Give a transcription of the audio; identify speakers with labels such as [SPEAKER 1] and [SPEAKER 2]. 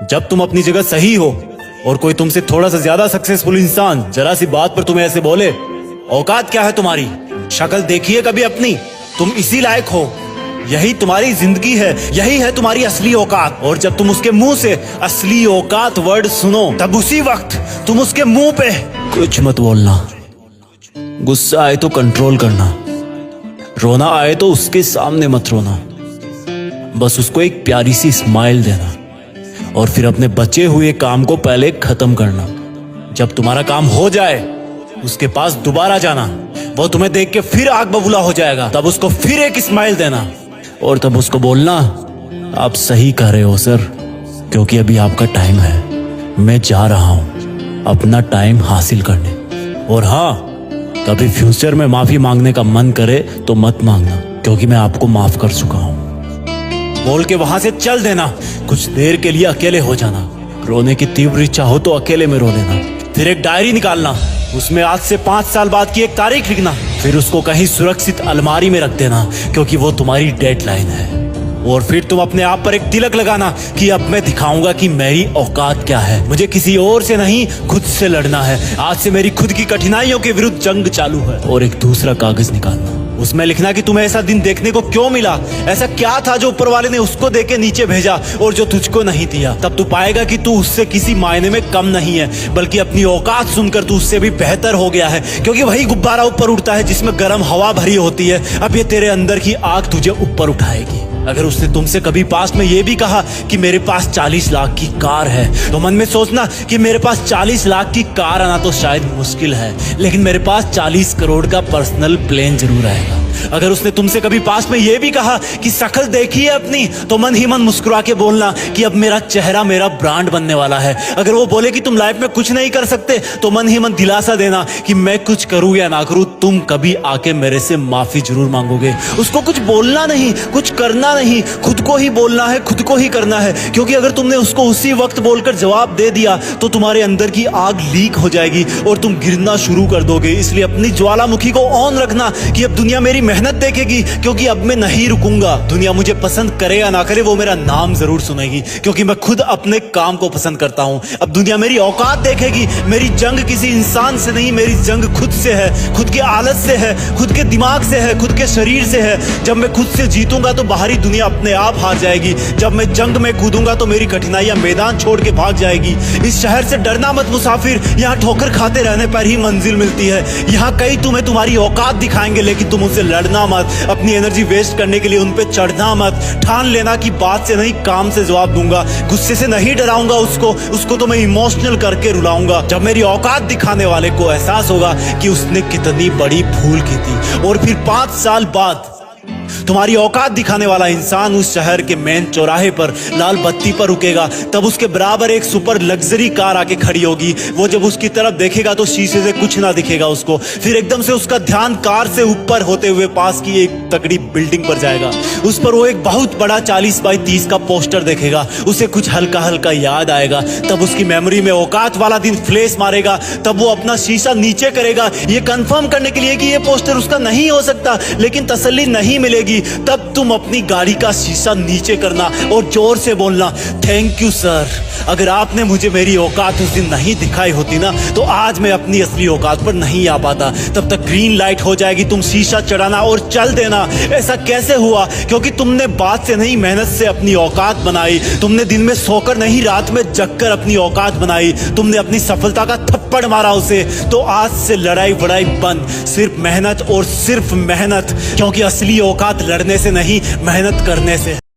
[SPEAKER 1] जब तुम अपनी जगह सही हो और कोई तुमसे थोड़ा सा ज्यादा सक्सेसफुल इंसान जरा सी बात पर तुम्हें ऐसे बोले, औकात क्या है तुम्हारी? शक्ल देखिए कभी अपनी, तुम इसी लायक हो, यही तुम्हारी जिंदगी है, यही है तुम्हारी असली औकात। और जब तुम उसके मुंह से असली औकात वर्ड सुनो, तब उसी वक्त तुम उसके मुंह पे कुछ मत बोलना। गुस्सा आए तो कंट्रोल करना, रोना आए तो उसके सामने मत रोना, बस उसको एक प्यारी सी स्माइल देना और फिर अपने बचे हुए काम को पहले खत्म करना। जब तुम्हारा काम हो जाए उसके पास दोबारा जाना, वो तुम्हें देख के फिर आग बबूला हो जाएगा, तब उसको फिर एक स्माइल देना और तब उसको बोलना, आप सही कह रहे हो सर, क्योंकि अभी आपका टाइम है, मैं जा रहा हूं अपना टाइम हासिल करने। और हाँ, कभी फ्यूचर में माफी मांगने का मन करे तो मत मांगना, क्योंकि मैं आपको माफ कर चुका हूं। बोल के वहां से चल देना, कुछ देर के लिए अकेले हो जाना, रोने की तीव्र इच्छा हो तो अकेले में रो लेना, फिर एक डायरी निकालना, उसमें आज से 5 साल बाद की एक तारीख लिखना, फिर उसको कहीं सुरक्षित अलमारी में रख देना, क्योंकि वो तुम्हारी डेडलाइन है। और फिर तुम अपने आप पर एक तिलक लगाना कि अब मैं दिखाऊंगा कि मेरी औकात क्या है, मुझे किसी और से नहीं खुद से लड़ना है, आज से मेरी खुद की कठिनाइयों के विरुद्ध जंग चालू है। और एक दूसरा कागज निकालना, उसमें लिखना कि तुम्हें ऐसा दिन देखने को क्यों मिला, ऐसा क्या था जो ऊपर वाले ने उसको देके नीचे भेजा और जो तुझको नहीं दिया। तब तू पाएगा कि तू उससे किसी मायने में कम नहीं है, बल्कि अपनी औकात सुनकर तू उससे भी बेहतर हो गया है, क्योंकि वही गुब्बारा ऊपर उड़ता है जिसमें गर्म हवा भरी होती है। अब ये तेरे अंदर की आग तुझे ऊपर उठाएगी। अगर उसने तुमसे कभी पास में ये भी कहा कि मेरे पास 40 लाख की कार है, तो मन में सोचना कि मेरे पास 40 लाख की कार आना तो शायद मुश्किल है, लेकिन मेरे पास 40 करोड़ का पर्सनल प्लेन जरूर आएगा। अगर उसने तुमसे कभी पास में ये भी कहा कि शक्ल देखी है अपनी, तो मन ही मन मुस्कुरा के बोलना कि अब मेरा चेहरा मेरा ब्रांड बनने वाला है। अगर वो बोले कि तुम लाइफ में कुछ नहीं कर सकते, तो मन ही मन दिलासा देना कि मैं कुछ करूं या ना करूं, तुम कभी आके मेरे से माफी जरूर मांगोगे। उसको कुछ बोलना नहीं, कुछ करना नहीं, खुद को ही बोलना है, खुद को ही करना है, क्योंकि अगर तुमने उसको उसी वक्त बोलकर जवाब दे दिया तो तुम्हारे अंदर की आग लीक हो जाएगी और तुम गिरना शुरू कर दोगे। इसलिए अपनी ज्वालामुखी को ऑन रखना कि अब दुनिया मेरी मेहनत देखेगी, क्योंकि अब मैं नहीं रुकूंगा। दुनिया मुझे पसंद करे या ना करे, वो मेरा नाम जरूर सुनेगी, क्योंकि मैं खुद अपने काम को पसंद करता हूं। अब दुनिया मेरी औकात देखेगी। मेरी जंग किसी इंसान से नहीं, मेरी जंग खुद से है, खुद के आलत से है, खुद के दिमाग से है, खुद के शरीर से है। जब मैं खुद से जीतूंगा तो बाहरी दुनिया अपने आप हार जाएगी। जब मैं जंग में कूदूंगा तो मेरी कठिनाइयां मैदान छोड़ के भाग जाएगी। इस शहर से डरना मत मुसाफिर, यहाँ ठोकर खाते रहने पर ही मंजिल मिलती है। यहाँ कई तुम्हें तुम्हारी औकात दिखाएंगे, लेकिन तुम उनसे लड़ना मत, अपनी एनर्जी वेस्ट करने के लिए उन पे चढ़ना मत। ठान लेना कि बात से नहीं काम से जवाब दूंगा, गुस्से से नहीं डराऊंगा उसको तो मैं इमोशनल करके रुलाऊंगा। जब मेरी औकात दिखाने वाले को एहसास होगा कि उसने कितनी बड़ी भूल की थी, और फिर 5 साल बाद तुम्हारी औकात दिखाने वाला इंसान उस शहर के मेन चौराहे पर लाल बत्ती पर रुकेगा, तब उसके बराबर एक सुपर लग्जरी कार आके खड़ी होगी। वो जब उसकी तरफ देखेगा तो शीशे से कुछ ना दिखेगा उसको। फिर एकदम से उसका ध्यान कार से ऊपर होते हुए पास की एक तगड़ी बिल्डिंग पर जाएगा। उस पर वो एक बहुत बड़ा 40 बाई 30 का पोस्टर देखेगा। उसे कुछ हल्का हल्का याद आएगा। तब उसकी मेमोरी में औकात वाला दिन फ्लैश मारेगा। तब वो अपना शीशा नीचे करेगा, ये कंफर्म करने के लिए कि ये पोस्टर उसका नहीं हो सकता, लेकिन तसल्ली नहीं मिलेगी। तब तुम अपनी गाड़ी का शीशा नीचे करना और जोर से बोलना, थैंक यू सर, अगर आपने मुझे मेरी औकात उस दिन नहीं दिखाई होती ना, तो आज मैं अपनी असली औकात पर नहीं आ पाता। तब तक ग्रीन लाइट हो जाएगी, तुम शीशा चढ़ाना और चल देना। ऐसा कैसे हुआ? क्योंकि तुमने बात से नहीं मेहनत से अपनी औकात बनाई। तुमने दिन में सोकर नहीं रात में जगकर अपनी औकात बनाई। तुमने अपनी सफलता का थप्पड़ मारा उसे। तो आज से लड़ाई वड़ाई बंद, सिर्फ मेहनत और सिर्फ मेहनत, क्योंकि असली औकात लड़ने से नहीं मेहनत करने से।